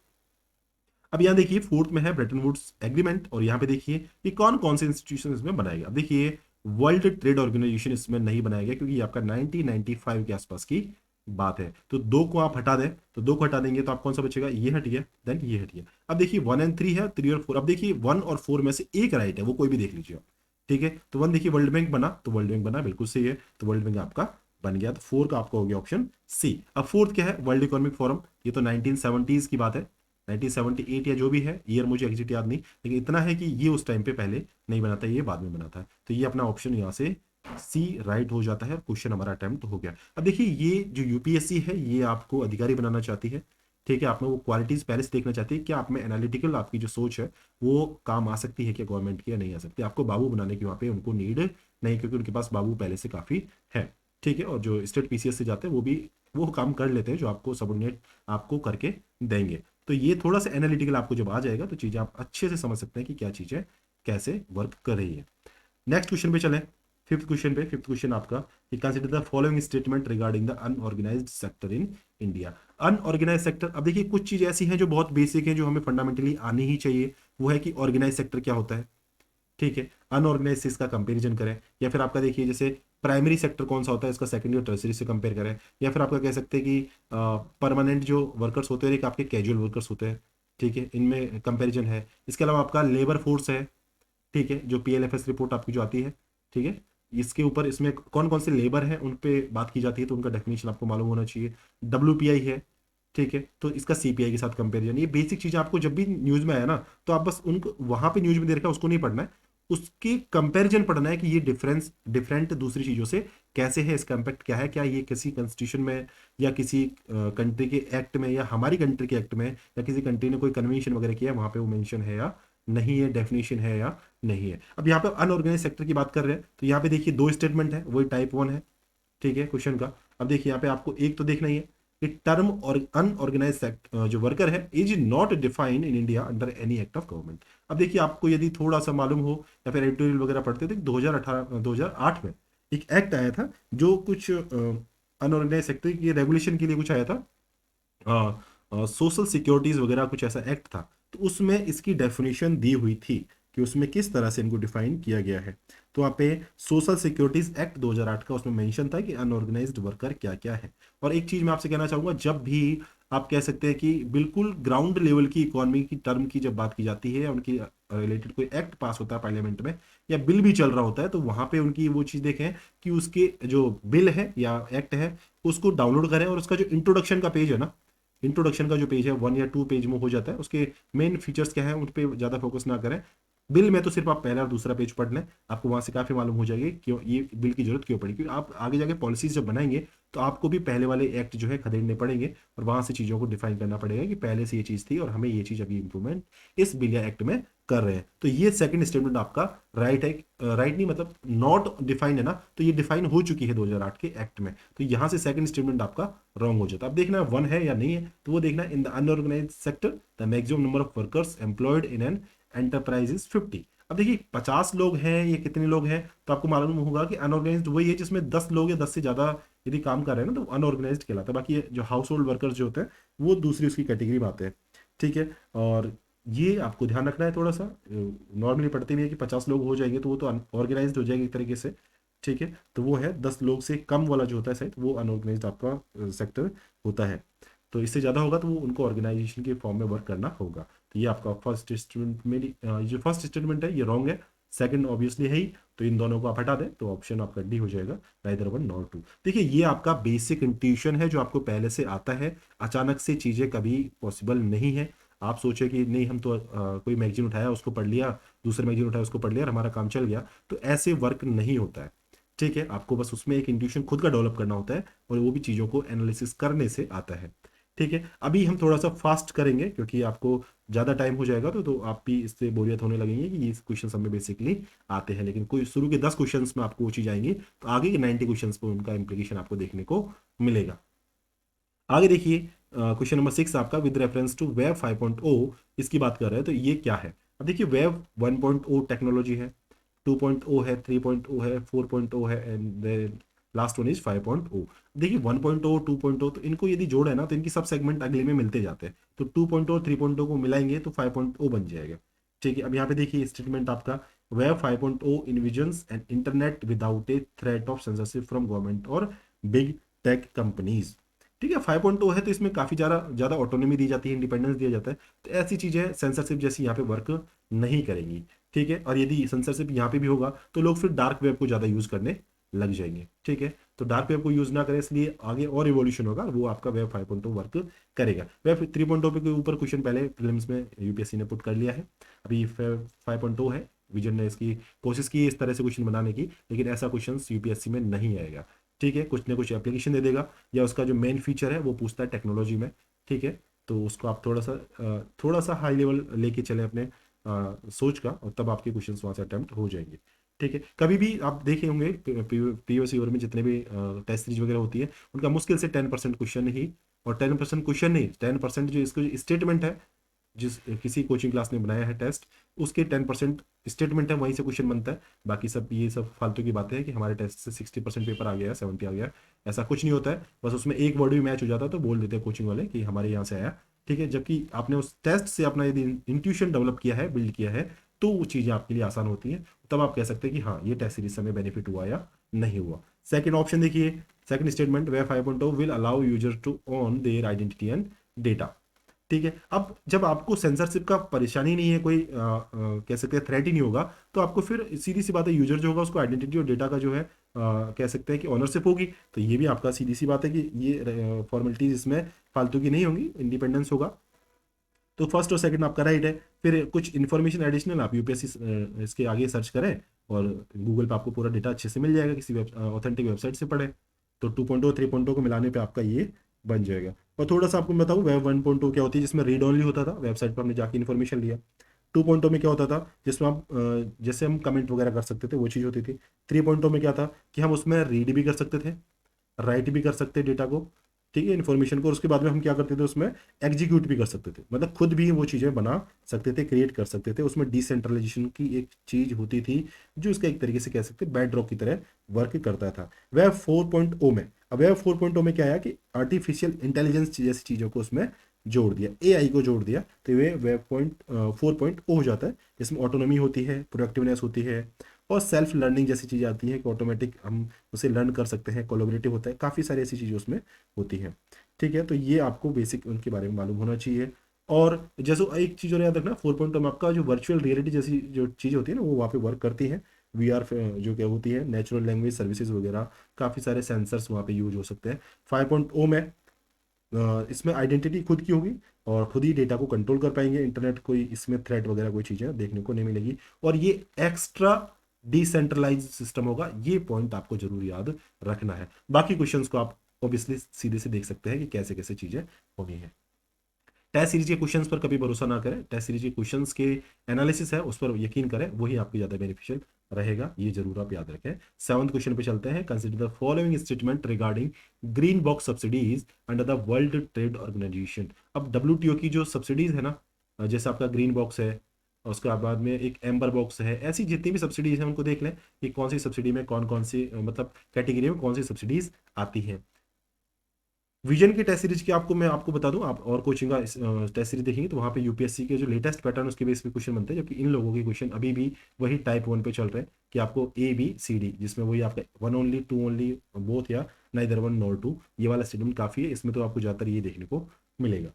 A: अब यहाँ देखिए फोर्थ में है ब्रेटन वुड्स एग्रीमेंट, और यहाँ पे देखिए ये कौन कौन से इंस्टीट्यूशन इसमें बनाएगा। अब देखिए वर्ल्ड ट्रेड ऑर्गेनाइजेशन इसमें नहीं बनाया गया, क्योंकि ये आपका 1995 के आसपास की बात है। तो दो को आप हटा दें, तो दो को हटा देंगे तो आप कौन सा बचेगा, ये हट गया, देन ये हट गया। अब देखिए 1 और 3 है, 3 और 4। अब देखिए 1 और 4 में से एक राइट है, वो कोई भी देख लीजिए आप। ठीक है, तो 1 देखिए वर्ल्ड बैंक बना, तो वर्ल्ड बैंक बना बिल्कुल सही है, तो वर्ल्ड बैंक आपका बन गया। तो 4 का आपका हो गया ऑप्शन सी। अब फोर्थ क्या है, वर्ल्ड इकोनॉमिक फोरम, ये तो 1970s की बात है, 1978 या जो भी है, ईयर मुझे एग्जैक्ट याद नहीं, लेकिन इतना है कि ये उस टाइम पे पहले नहीं बना था, ये बाद में बना था। तो ये अपना ऑप्शन यहाँ से सी राइट हो जाता है, क्वेश्चन हमारा अटेम्प्ट हो गया। अब देखिए ये जो यूपीएससी है ये आपको अधिकारी बनाना चाहती है। ठीक है, आप में वो क्वालिटीज पहले से देखना चाहती है कि आप में एनालिटिकल आपकी जो सोच है वो काम आ सकती है क्या गवर्नमेंट की, या नहीं आ सकती। आपको बाबू बनाने की वहाँ पे उनको नीड नहीं, क्योंकि उनके पास बाबू पहले से काफ़ी है। ठीक है, और जो स्टेट पीसीएस से जाते हैं वो भी वो काम कर लेते हैं जो आपको सबोर्डिनेट आपको करके देंगे। तो ये थोड़ा सा एनालिटिकल आपको जब आ जाएगा तो चीज़ें आप अच्छे से समझ सकते हैं कि क्या चीज़ें कैसे वर्क कर रही है। नेक्स्ट क्वेश्चन पे चलें, फिफ्थ क्वेश्चन आपका कि consider the following statement regarding the unorganised sector in India. Unorganised sector, अब देखिए कुछ चीज ऐसी हैं जो बहुत बेसिक है, जो हमें फंडामेंटली आनी ही चाहिए। वो है कि ऑर्गेनाइज सेक्टर क्या होता है। ठीक है, अनऑर्गेनाइज से इसका कंपेरिजन करें, या फिर आपका देखिए जैसे प्राइमरी सेक्टर कौन सा होता है इसका सेकेंडरी और टर्सरी से कंपेयर करें, या फिर आपका कह सकते हैं कि परमानेंट जो वर्कर्स होते हैं और एक आपके कैजुअल वर्कर्स होते हैं। ठीक है, इनमें कंपेरिजन है। इसके अलावा आपका लेबर फोर्स है। ठीक है, जो पीएलएफएस रिपोर्ट आपकी जो आती है, ठीक है, इसके ऊपर इसमें कौन कौन से लेबर हैं उन पे बात की जाती है, तो उनका डेफिनेशन आपको मालूम होना चाहिए। डब्ल्यूपीआई है। ठीक है, तो इसका सीपीआई के साथ कंपेरिजन, ये बेसिक चीजें आपको जब भी न्यूज में आया ना, तो आप बस उनको वहां पे न्यूज में दे रखा है उसको नहीं पढ़ना है, उसके कंपैरिजन पढ़ना है कि ये डिफरेंस डिफरेंट दूसरी चीजों से कैसे है, इसका इम्पैक्ट क्या है, क्या ये किसी कॉन्स्टिट्यूशन में या किसी कंट्री के एक्ट में या हमारी कंट्री के एक्ट में या किसी कंट्री ने कोई कन्वेंशन वगैरह किया है वहां पे वो मेंशन है या नहीं है, डेफिनेशन है या नहीं है। अब यहाँ पे अनऑर्गेनाइज सेक्टर की बात कर रहे हैं, तो यहाँ पे देखिए दो स्टेटमेंट है, वही टाइप 1 है। ठीक है, क्वेश्चन का अब देखिए यहाँ पे आपको एक तो देखना ही है कि टर्म और अनऑर्गेनाइज जो वर्कर है is not defined in India under any act of government. अब देखिए आपको यदि थोड़ा सा मालूम हो या फिर एडिटोरियल वगैरह पढ़ते थे, 2008 में एक एक्ट आया था जो कुछ अनऑर्गेनाइज सेक्टर की रेगुलेशन के लिए कुछ आया था, सोशल सिक्योरिटीज वगैरह कुछ ऐसा एक्ट था। तो उसमें इसकी डेफिनेशन दी हुई थी कि उसमें किस तरह से इनको डिफाइन किया गया है। तो वहाँ पे सोशल सिक्योरिटीज एक्ट 2008 का उसमें मेंशन था कि अनऑर्गेनाइज्ड वर्कर क्या क्या है। और एक चीज मैं आपसे कहना चाहूंगा, जब भी आप कह सकते हैं कि बिल्कुल ग्राउंड लेवल की इकोनॉमी की टर्म की जब बात की जाती है, उनकी रिलेटेड कोई एक्ट पास होता है पार्लियामेंट में या बिल भी चल रहा होता है, तो वहां पे उनकी वो चीज देखें कि उसके जो बिल है या एक्ट है उसको डाउनलोड करें, और उसका जो इंट्रोडक्शन का पेज है ना, इंट्रोडक्शन का जो पेज है 1 या 2 पेज में हो जाता है, उसके मेन फीचर्स क्या है उन पे ज्यादा फोकस ना करें। बिल में तो सिर्फ आप पहला और दूसरा पेज पढ़ लें, आपको वहां से काफी मालूम हो जाएगी क्यों ये बिल की जरूरत क्यों पड़ी, क्योंकि आप आगे जाके पॉलिसीज जब बनाएंगे तो आपको भी पहले वाले एक्ट जो है खदेड़ने पड़ेंगे, और वहां से चीजों को डिफाइन करना पड़ेगा कि पहले से ये चीज थी और हमें ये चीज अभी इंप्रूवमेंट इस बिल या एक्ट में कर रहे हैं। तो ये सेकंड स्टेटमेंट आपका राइट है, राइट नहीं मतलब नॉट डिफाइंड है ना, तो ये डिफाइन हो चुकी है 2008 के एक्ट में, तो यहां से सेकंड स्टेटमेंट आपका रॉन्ग हो जाता है। अब देखना 1 है या नहीं है, तो वो देखना in the unorganised sector the maximum number of workers employed in an enterprise is 50। अब देखिए 50 लोग हैं, ये कितने लोग हैं, तो आपको मालूम होगा कि अनऑर्गेनाइज्ड वही है जिसमें 10 लोग या 10 से ज्यादा यदि काम कर रहे हैं ना, तो अनऑर्गेनाइज्ड कहलाता है। बाकी ये जो हाउस होल्ड वर्कर्स जो होते हैं वो दूसरी उसकी कैटेगरी में आते हैं। ठीक है, और ये आपको ध्यान रखना है थोड़ा सा, नॉर्मली पढ़ते भी है कि 50 लोग हो जाएंगे तो वो तो अनऑर्गेनाइज्ड हो जाएगी एक तरीके से। ठीक है, तो वो है 10 लोग से कम वाला जो होता है शायद वो अनऑर्गेनाइज्ड आपका सेक्टर होता है। तो इससे ज़्यादा होगा तो वो उनको ऑर्गेनाइजेशन के फॉर्म में वर्क करना होगा। तो ये आपका फर्स्ट स्टेटमेंट में जो फर्स्ट स्टेटमेंट है ये रॉन्ग है, सेकंड ऑब्वियसली है ही, तो इन दोनों को आप हटा दें तो ऑप्शन आपका डी हो जाएगा, नाइदर 1 नॉर 2। देखिए ये आपका बेसिक इंट्यूशन है जो आपको पहले से आता है, अचानक से चीज़ें कभी पॉसिबल नहीं है। आप सोचे कि नहीं हम तो कोई मैगजीन उठाया उसको पढ़ लिया, दूसरे मैगजीन उठाया उसको पढ़ लिया और हमारा काम चल गया, तो ऐसे वर्क नहीं होता है। ठीक है, आपको बस उसमें एक इंट्यूशन खुद का डेवलप करना होता है और वो भी चीज़ों को एनालिसिस करने से आता है। ठीक है, अभी हम थोड़ा सा फास्ट करेंगे क्योंकि आपको ज़्यादा टाइम हो जाएगा तो आप भी इससे बोरियत होने लगेंगे कि ये क्वेश्चन हमें बेसिकली आते हैं, लेकिन कोई शुरू के 10 क्वेश्चन में आपको वो चीज़ आएंगी तो आगे के 90 क्वेश्चन पर उनका इम्प्लीकेशन आपको देखने को मिलेगा। आगे देखिए क्वेश्चन नंबर 6 आपका विद रेफरेंस टू वेब 5.0 इसकी बात कर रहे हैं, तो ये क्या है। अब देखिए वेब 1.0 टेक्नोलॉजी है, 2.0 है, 3.0 है, 4.0 है एंड लास्ट वन इज 5.0। देखिए 1.0 2.0 तो इनको यदि जोड़े ना तो इनकी सब सेगमेंट अगले में मिलते जाते हैं, तो 2.0 3.0 को मिलाएंगे तो 5.0 बन जाएगा। ठीक है, अब यहाँ पे देखिए स्टेटमेंट आपका web 5.0 envisions an internet without a threat of censorship from government और big tech companies। ठीक है, 5.0 है तो इसमें काफी ज्यादा ज्यादा ऑटोनॉमी दी जाती है, इंडिपेंडेंस दिया जाता है। तो ऐसी चीजें सेंसरशिप जैसी यहाँ पे वर्क नहीं करेंगी। ठीक है, और यदि सेंसरशिप यहाँ पे भी होगा तो लोग फिर डार्क वेब को ज्यादा यूज करने लग जाएंगे। ठीक है, तो डार्क वेब को यूज ना करें, इसलिए आगे और इवोल्यूशन होगा, वो आपका वेब 5.0 वर्क करेगा। वेब 3.0 के ऊपर क्वेश्चन पहले प्रीलिम्स में यूपीएससी ने पुट कर लिया है। अभी 5.0 है, विजन ने इसकी कोशिश की है इस तरह से क्वेश्चन बनाने की, लेकिन ऐसा क्वेश्चन यूपीएससी में नहीं आएगा। ठीक है, कुछ ना कुछ एप्लीकेशन दे देगा, या उसका जो मेन फीचर है वो पूछता है टेक्नोलॉजी में। ठीक है, तो उसको आप थोड़ा सा हाई लेवल लेके चले अपने सोच का, और तब आपके क्वेश्चन वहां से अटेम्प्ट हो जाएंगे। ठीक है, कभी भी आप देखे होंगे पीओसी में जितने भी टेस्ट सीरीज वगैरह होती है, उनका मुश्किल से 10% क्वेश्चन ही, और 10% क्वेश्चन नहीं, 10% जो इसको स्टेटमेंट है, जिस किसी कोचिंग क्लास ने बनाया है टेस्ट, उसके 10% स्टेटमेंट है, वहीं से क्वेश्चन बनता है। बाकी सब ये सब फालतू की बातें हैं कि हमारे टेस्ट से 60% पेपर आ गया है, 70 आ गया है, ऐसा कुछ नहीं होता है। बस उसमें एक वर्ड भी मैच हो जाता है तो बोल देते हैं कोचिंग वाले कि हमारे यहाँ से आया। ठीक है, जबकि आपने उस टेस्ट से अपना यदि इंट्यूशन डेवलप किया है, बिल्ड किया है, तो वो चीज़ें आपके लिए आसान होती हैं। तब आप कह सकते हैं कि हाँ, ये टेस्ट सीरीज से हमें बेनिफिट हुआ या नहीं हुआ। सेकंड ऑप्शन देखिए, second statement, web 5.0 will allow user to own their identity and data. ठीक है, अब जब आपको सेंसरशिप का परेशानी नहीं है, कोई कह सकते हैं थ्रेट ही नहीं होगा, तो आपको फिर सीधी सी बात है, यूजर जो होगा उसको आइडेंटिटी और डेटा का जो है कह सकते हैं कि ऑनरशिप होगी। तो ये भी आपका सीधी सी बात है कि ये फॉर्मेलिटीज इसमें फालतू की नहीं होंगी, इंडिपेंडेंस होगा। तो फर्स्ट और सेकंड आपका राइट है। फिर कुछ इन्फॉर्मेशन एडिशनल आप यूपीएससी इसके आगे सर्च करें, और गूगल पे आपको पूरा डेटा अच्छे से मिल जाएगा, किसी ऑथेंटिक वेबसाइट से पढ़ें। तो 2.0 3.0 को मिलाने पे आपका ये बन जाएगा। और थोड़ा सा आपको बताऊँ, वेब 1.0 क्या होती है, जिसमें रीड ओनली होता था, वेबसाइट पर हमने जाके इन्फॉर्मेशन लिया। 2.0 में क्या होता था, जिसमें आप जैसे हम कमेंट वगैरह कर सकते थे, वो चीज़ होती थी। 3.0 में क्या था कि हम उसमें रीड भी कर सकते थे, राइट भी कर सकते डेटा को, ठीक है, इन्फॉर्मेशन को, और उसके बाद में हम क्या करते थे, उसमें एग्जीक्यूट भी कर सकते थे, मतलब खुद भी वो चीज़ें बना सकते थे, क्रिएट कर सकते थे। उसमें डिसेंट्रलाइजेशन की एक चीज़ होती थी, जो इसका एक तरीके से कह सकते हैं बेड रॉक की तरह वर्क करता था। वेब 4.0 में, अब वेब 4.0 में क्या आया कि आर्टिफिशियल इंटेलिजेंस जैसी चीज़ों को उसमें जोड़ दिया, एआई को जोड़ दिया, तो वे वेब 4.0 हो जाता है। इसमें ऑटोनॉमी होती है, प्रोडक्टिवनेस होती है, और सेल्फ लर्निंग जैसी चीज़ें आती हैं कि ऑटोमेटिक हम उसे लर्न कर सकते हैं, कोलोबरेटिव होता है, काफ़ी सारी ऐसी चीज़ें उसमें होती हैं। ठीक है, तो ये आपको बेसिक उनके बारे में मालूम होना चाहिए। और जैसे एक चीज़ और याद रखना, 4.0 में आपका जो वर्चुअल रियलिटी जैसी जो चीज़ होती है ना, वो वहाँ पे वर्क करती है। वीआर जो क्या होती है, नेचुरल लैंग्वेज सर्विसेज वगैरह, काफ़ी सारे सेंसर्स वहाँ पे यूज हो सकते हैं। 5.0 में इसमें आइडेंटिटी खुद की होगी, और खुद ही डेटा को कंट्रोल कर पाएंगे, इंटरनेट कोई इसमें थ्रेट वगैरह कोई चीज़ें देखने को नहीं मिलेगी, और ये एक्स्ट्रा डिसेंट्रलाइज सिस्टम होगा। ये पॉइंट आपको जरूर याद रखना है। बाकी क्वेश्चंस को आप ऑब्वियसली सीधे से देख सकते हैं कि कैसे कैसे चीज़ें होनी है। टेस्ट सीरीज के क्वेश्चंस पर कभी भरोसा ना करें, टेस्ट सीरीज के क्वेश्चंस के एनालिसिस है उस पर यकीन करें, वही आपके ज़्यादा बेनिफिशियल रहेगा, ये जरूर आप याद रखें। सेवंथ क्वेश्चन पे चलते हैं। Consider the following statement regarding green box subsidies under the World Trade Organization. अब डब्ल्यूटीओ की जो सब्सिडीज है ना, जैसे आपका ग्रीन बॉक्स है, और उसके बाद में एक एम्बर बॉक्स है, ऐसी जितनी भी सब्सिडीज हैं उनको देख लें कि कौन सी सब्सिडी में कौन कौन सी मतलब कैटेगरी में कौन सी सब्सिडीज आती हैं। विजन की टेस्ट सीरीज की आपको मैं आपको बता दूं, आप और कोचिंग का टेस्ट सीरीज देखेंगे तो वहाँ पे यूपीएससी के जो लेटेस्ट पैटर्न उसके बेस पे क्वेश्चन बनते हैं, जबकि इन लोगों के क्वेश्चन अभी भी वही टाइप 1 पे चल रहे हैं कि आपको ए बी सी डी, जिसमें वही आपका one only, two only, both, या नाइदर वन नॉर टू, ये वाला स्टेटमेंट काफ़ी है। इसमें तो आपको ज़्यादातर ये देखने को मिलेगा।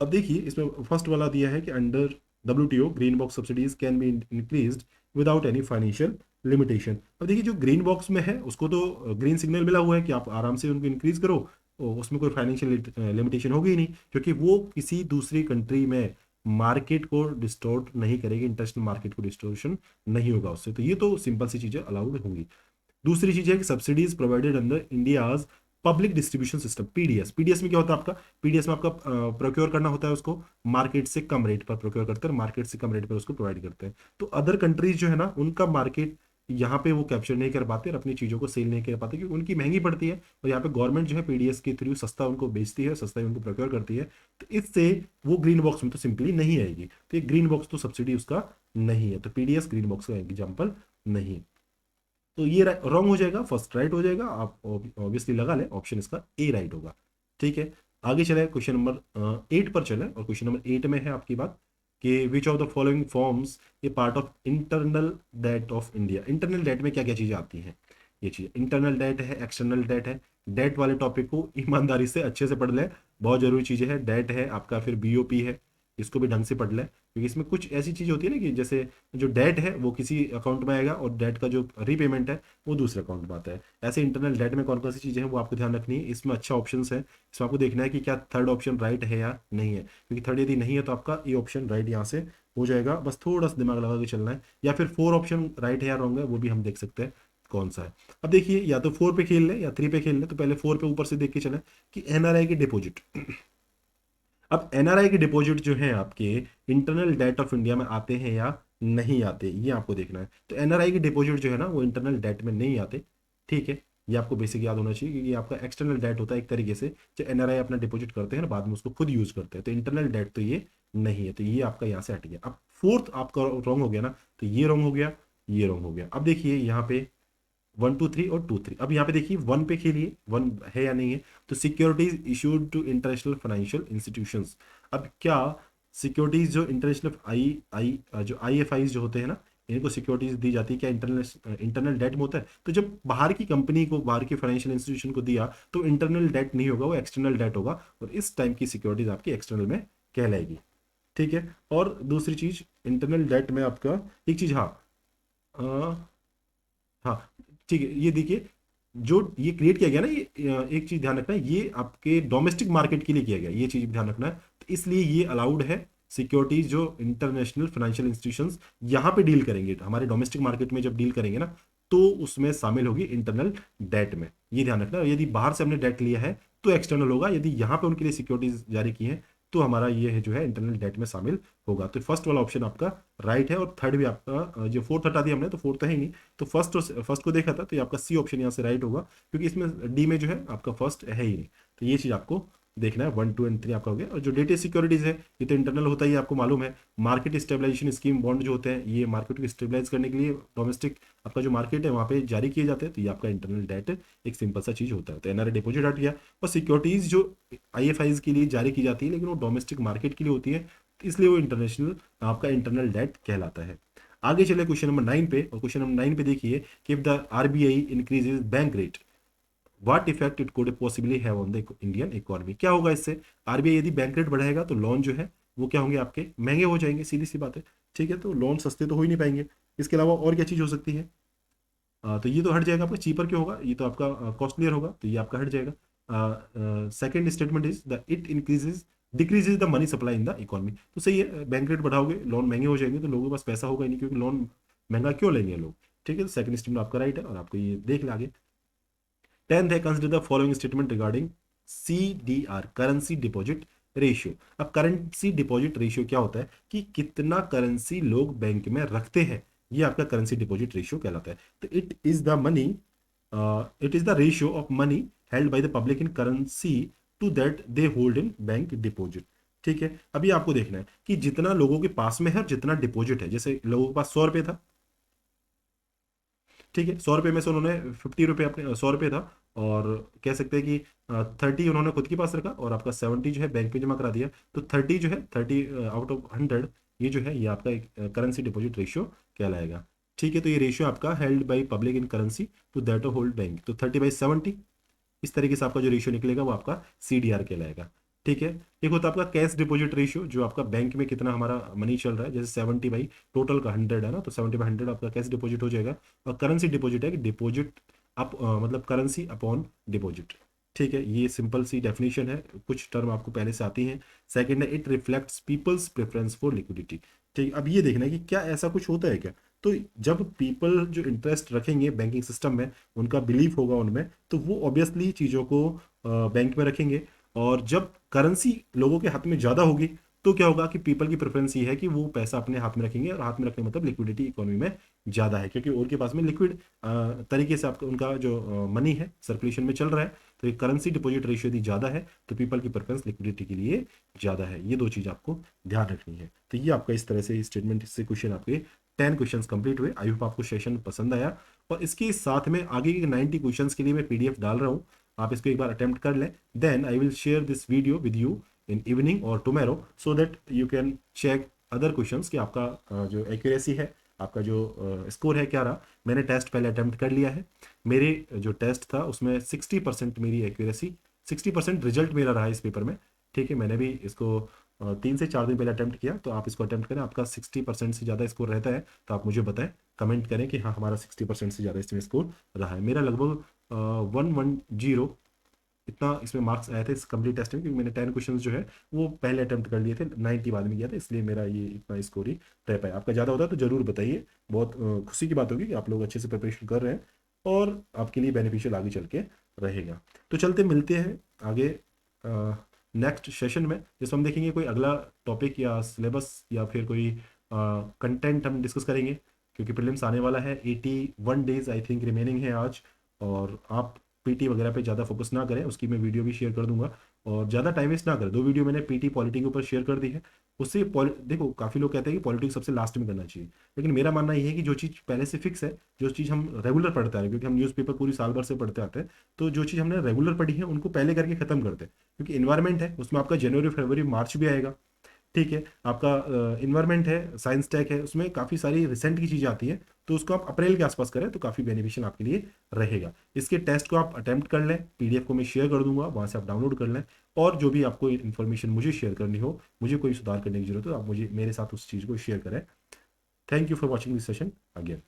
A: अब देखिए, इसमें फर्स्ट वाला दिया है कि under WTO green box subsidies can be increased without any financial limitation. अब देखिए, जो ग्रीन बॉक्स में है उसको तो ग्रीन सिग्नल मिला हुआ है कि आप आराम से उनको इंक्रीज करो, और उसमें कोई फाइनेंशियल लिमिटेशन होगी ही नहीं, क्योंकि वो किसी दूसरी कंट्री में मार्केट को डिस्टोर्ट नहीं करेगी, इंटरनेशनल मार्केट को डिस्टोर्शन नहीं होगा उससे। तो ये तो सिंपल सी चीज़ें अलाउड होंगी। दूसरी चीज है कि subsidies provided under India's public distribution system, PDS. PDS में क्या होता है आपका, पीडीएस में आपका प्रोक्योर करना होता है उसको, मार्केट से कम रेट पर प्रोक्योर करते हैं, मार्केट से कम रेट पर उसको प्रोवाइड करते हैं। तो अदर कंट्रीज जो है ना, उनका मार्केट यहाँ पे वो कैप्चर नहीं कर पाते और अपनी चीज़ों को सेल नहीं कर पाते, क्योंकि उनकी महंगी पड़ती है, और यहाँ पे गवर्नमेंट जो है पीडीएस के थ्रू सस्ता उनको बेचती है, सस्ता ही उनको प्रोक्योर करती है। तो इससे वो ग्रीन बॉक्स में तो सिंपली नहीं आएगी। तो ये ग्रीन बॉक्स तो सब्सिडी उसका नहीं है, तो पीडीएस ग्रीन बॉक्स का एग्जाम्पल नहीं। तो ये रॉन्ग हो जाएगा, फर्स्ट राइट हो जाएगा, आप ऑब्वियसली लगा लें, ऑप्शन इसका ए राइट होगा। ठीक है, आगे चले क्वेश्चन नंबर 8 पर चले, और क्वेश्चन नंबर 8 में है आपकी बात कि which of the following forms a part of internal debt of India. Internal debt में क्या क्या चीज़ें आती हैं, ये चीज़ इंटरनल डेट है, एक्सटर्नल डेट है। डेट वाले टॉपिक को ईमानदारी से अच्छे से पढ़ लें, बहुत जरूरी चीज़ें हैं। डेट है आपका, फिर बीओपी है, इसको भी ढंग से पढ़ लें, क्योंकि इसमें कुछ ऐसी चीज़ होती है ना कि जैसे जो डेट है वो किसी अकाउंट में आएगा और डेट का जो रीपेमेंट है वो दूसरे अकाउंट में आता है। ऐसे इंटरनल डेट में कौन कौन सी चीज़ें हैं वो आपको ध्यान रखनी है। इसमें अच्छा ऑप्शन है, इसमें आपको देखना है कि क्या थर्ड ऑप्शन राइट है या नहीं है, क्योंकि थर्ड यदि नहीं है तो आपका ये ऑप्शन राइट यहाँ से हो जाएगा। बस थोड़ा सा दिमाग लगा के चलना है। या फिर फोर ऑप्शन राइट है या रॉन्ग है वो भी हम देख सकते हैं कौन सा है। अब देखिए, या तो फोर पे खेल लें या थ्री पे खेल लें। तो पहले फोर पे ऊपर से देख के चलें कि एनआरआई की डिपॉजिट। अब एनआरआई के डिपॉजिट जो है आपके इंटरनल डेट ऑफ इंडिया में आते हैं या नहीं आते, ये आपको देखना है। तो एनआरआई के डिपॉजिट जो है ना वो इंटरनल डेट में नहीं आते, ठीक है। ये आपको बेसिक याद होना चाहिए, क्योंकि ये आपका एक्सटर्नल डेट होता है एक तरीके से। जो एनआरआई अपना डिपॉजिट करते हैं ना बाद में उसको खुद यूज करते हैं, तो इंटरनल डेट तो ये नहीं है। तो ये आपका यहाँ से हट गया। अब फोर्थ आपका रॉन्ग हो गया ना, तो ये रॉन्ग हो गया, ये रॉन्ग हो गया। अब देखिए यहाँ पे 1 2 3 और 2 3। अब यहाँ पे देखिए वन पे खेलिए, वन है या नहीं है। तो securities issued to international financial institutions. अब क्या सिक्योरिटीज जो इंटरनेशनल जो आईएफआई जो होते हैं ना, इनको सिक्योरिटीज दी जाती है, क्या इंटरनल डेट में होता है। तो जब बाहर की कंपनी को, बाहर की फाइनेंशियल इंस्टीट्यूशन को दिया तो इंटरनल डेट नहीं होगा, वो एक्सटर्नल डेट होगा, और इस टाइम की सिक्योरिटीज आपकी एक्सटर्नल में कहलाएगी, ठीक है। और दूसरी चीज इंटरनल डेट में आपका एक चीज, हाँ हाँ ठीक है, ये देखिए जो ये क्रिएट किया गया ना, ये एक चीज ध्यान रखना है, ये आपके डोमेस्टिक मार्केट के लिए किया गया, ये चीज ध्यान रखना है। तो इसलिए ये अलाउड है। सिक्योरिटीज जो इंटरनेशनल फाइनेंशियल इंस्टीट्यूशंस यहाँ पे डील करेंगे, हमारे डोमेस्टिक मार्केट में जब डील करेंगे ना, तो उसमें शामिल होगी इंटरनल डेट में, ये ध्यान रखना। यदि बाहर से हमने डेट लिया है तो एक्सटर्नल होगा, यदि यहाँ पे उनके लिए सिक्योरिटीज जारी की है तो हमारा ये है जो है इंटरनल डेट में शामिल होगा। तो फर्स्ट वाला ऑप्शन आपका राइट है, और थर्ड भी आपका जो फोर्थ हटा दिया हमने तो फोर्थ तो है ही नहीं, तो फर्स्ट को देखा था, तो ये आपका सी ऑप्शन यहाँ से राइट होगा, क्योंकि इसमें डी में जो है आपका फर्स्ट है ही नहीं। तो ये चीज़ आपको देखना है। 1 2 एंड 3 आपका हो गया। और जो डेटा सिक्योरिटीज है ये तो इंटरनल होता ही है, आपको मालूम है। मार्केट स्टेबलाइजेशन स्कीम बॉन्ड जो होते हैं, ये मार्केट को स्टेबलाइज करने के लिए डोमेस्टिक आपका जो मार्केट है वहाँ पे जारी किए जाते हैं। तो ये आपका इंटरनल डेट एक सिंपल सा चीज़ होता है। तो एनआरआई डिपोजिट हट गया। और सिक्योरिटीज जो आईएफआईज के लिए जारी की जाती है, लेकिन वो डोमेस्टिक मार्केट के लिए होती है, तो इसलिए वो इंटरनेशनल आपका इंटरनल डेट कहलाता है। आगे चले क्वेश्चन नंबर 9 पे। और क्वेश्चन नंबर 9 पे देखिए कि if the RBI increases bank rate, what effect it could possibly have on the Indian economy. क्या होगा इससे, आरबीआई यदि बैंक रेट बढ़ाएगा तो लोन जो है वो क्या होंगे, आपके महंगे हो जाएंगे, सीधी सी बात है, ठीक है। तो लोन सस्ते तो हो ही नहीं पाएंगे। इसके अलावा और क्या चीज़ हो सकती है, तो ये तो हट जाएगा आपका। चीपर क्यों होगा, ये तो आपका कॉस्टलियर होगा, तो ये आपका हट जाएगा। Second statement is the it increases decreases the money supply in the economy. तो सही है, बैंक रेट बढ़ाओगे लोन महंगे हो जाएंगे, तो लोगों के पास पैसा होगा ही नहीं, क्योंकि लोन महंगा क्यों लेंगे लोग, ठीक है। तो सेकंड स्टेटमेंट आपका राइट है, और आपको ये देख ले आगे। 10th है, consider the following statement regarding CDR, currency deposit ratio. अब करेंसी डिपॉजिट रेशियो क्या होता है कि कितना करेंसी लोग बैंक में रखते हैं, ये आपका करेंसी डिपॉजिट रेशियो कहलाता है। तो it is the ratio of money held by the public in currency to that they hold in bank deposit, ठीक है। अभी आपको देखना है कि जितना लोगों के पास में है, जितना डिपॉजिट है, जैसे लोगों के पास 100 रुपये था, ठीक है। 100 रुपये में से उन्होंने 50 रुपये अपने 100 रुपये था, और कह सकते हैं कि 30 उन्होंने खुद के पास रखा, और आपका 70 जो है बैंक में जमा करा दिया। तो 30 जो है, 30 आउट ऑफ 100, ये जो है ये आपका एक करेंसी डिपॉजिट रेशियो कहलाएगा, ठीक है। तो ये रेशियो आपका held by public in currency to that of hold bank, तो 30/70, इस तरीके से आपका जो रेशियो निकलेगा वो आपका CDR कहलाएगा, ठीक है। एक होता है आपका कैश डिपॉजिट रेशियो, जो आपका बैंक में कितना हमारा मनी चल रहा है, जैसे 70 बाई टोटल का 100 है ना, तो 70/100 आपका कैश डिपॉजिट हो जाएगा। और करेंसी डिपॉजिट है कि डिपॉजिट मतलब करेंसी अपॉन डिपॉजिट, ठीक है। ये सिंपल सी डेफिनेशन है, कुछ टर्म आपको पहले से आती हैं। सेकंड है, it reflects people's preference for liquidity, ठीक है। अब ये देखना है कि क्या ऐसा कुछ होता है क्या। तो जब पीपल जो इंटरेस्ट रखेंगे बैंकिंग सिस्टम में, उनका बिलीफ होगा उनमें, तो वो ऑब्वियसली चीज़ों को बैंक में रखेंगे। और जब करेंसी लोगों के हाथ में ज़्यादा होगी, तो क्या होगा कि पीपल की प्रेफरेंस ये है कि वो पैसा अपने हाथ में रखेंगे, और हाथ में रखने मतलब लिक्विडिटी इकोनॉमी में ज़्यादा है, क्योंकि उनके पास में लिक्विड तरीके से आपका उनका जो मनी है सर्कुलेशन में चल रहा है। तो ये करेंसी डिपॉजिट रेशियो यदि ज़्यादा है तो पीपल की प्रेफरेंस लिक्विडिटी के लिए ज़्यादा है। ये दो चीज़ आपको ध्यान रखनी है। तो ये आपका इस तरह से स्टेटमेंट से क्वेश्चन आपके 10 क्वेश्चंस कंप्लीट हुए। आई होप आपको सेशन पसंद आया। और इसके साथ में आगे के 90 क्वेश्चंस के लिए मैं PDF डाल रहा हूँ, आप इसको एक बार अटेम्प्ट कर लें। Then I will share this video with you in evening or tomorrow, so that you can check other questions कि आपका जो एक्यूरेसी है, आपका जो स्कोर है क्या रहा। मैंने टेस्ट पहले अटेम्प्ट कर लिया है। मेरे जो टेस्ट था उसमें 60% मेरी एक्यूरेसी, 60% रिजल्ट मेरा रहा इस पेपर में। ठीक है, मैंने भी इसको 3 से 4 दिन पहले अटेम्प्ट किया, तो आप इसको अटेम्प्ट करें। आपका 60% से ज़्यादा स्कोर रहता है तो आप मुझे बताएं, कमेंट करें कि हाँ हमारा 60% से ज़्यादा इसमें स्कोर रहा है। मेरा लगभग 110 इतना इसमें मार्क्स आए थे इस कंप्लीट टेस्ट में, क्योंकि मैंने 10 क्वेश्चन जो है वो पहले अटेम्प्ट कर लिए थे, 90 बाद में किया था, इसलिए मेरा ये इतना स्कोर ही रह पाया। आपका ज़्यादा होता है तो ज़रूर बताइए, बहुत खुशी की बात होगी कि आप लोग अच्छे से प्रिपरेशन कर रहे हैं और आपके लिए बेनिफिशियल आगे चल के रहेगा। तो चलते मिलते हैं आगे नेक्स्ट सेशन में, जिसमें हम देखेंगे कोई अगला टॉपिक या सिलेबस या फिर कोई कंटेंट हम डिस्कस करेंगे, क्योंकि प्रीलिम्स आने वाला है। 81 डेज आई थिंक रिमेनिंग है आज। और आप पीटी वगैरह पे ज़्यादा फोकस ना करें, उसकी मैं वीडियो भी शेयर कर दूंगा। और ज़्यादा टाइम वेस्ट ना करें, 2 वीडियो मैंने पीटी पॉलिटी के ऊपर शेयर कर दी है। उससे देखो काफ़ी लोग कहते हैं कि पॉलिटिक्स सबसे लास्ट में करना चाहिए, लेकिन मेरा मानना ये है कि जो चीज़ पहले से फिक्स है, जो चीज़ हम रेगुलर पढ़ते आ रहे हैं, क्योंकि हम न्यूज़पेपर पूरी साल भर से पढ़ते आते हैं, तो जो चीज़ हमने रेगुलर पढ़ी है उनको पहले करके खत्म करते हैं। क्योंकि इन्वायरमेंट है, उसमें आपका जनवरी फरवरी मार्च भी आएगा। ठीक है, आपका इन्वायरमेंट है, साइंस टेक है, उसमें काफ़ी सारी रिसेंट की चीज़ें आती हैं, तो उसको आप अप्रैल के आसपास करें तो काफ़ी बेनिफिशियल आपके लिए रहेगा। इसके टेस्ट को आप अटेम्प्ट कर लें, पीडीएफ को मैं शेयर कर दूंगा, वहाँ से आप डाउनलोड कर लें। और जो भी आपको इन्फॉर्मेशन मुझे शेयर करनी हो, मुझे कोई सुधार करने की जरूरत हो, आप मुझे मेरे साथ उस चीज़ को शेयर करें। Thank you for watching this session again.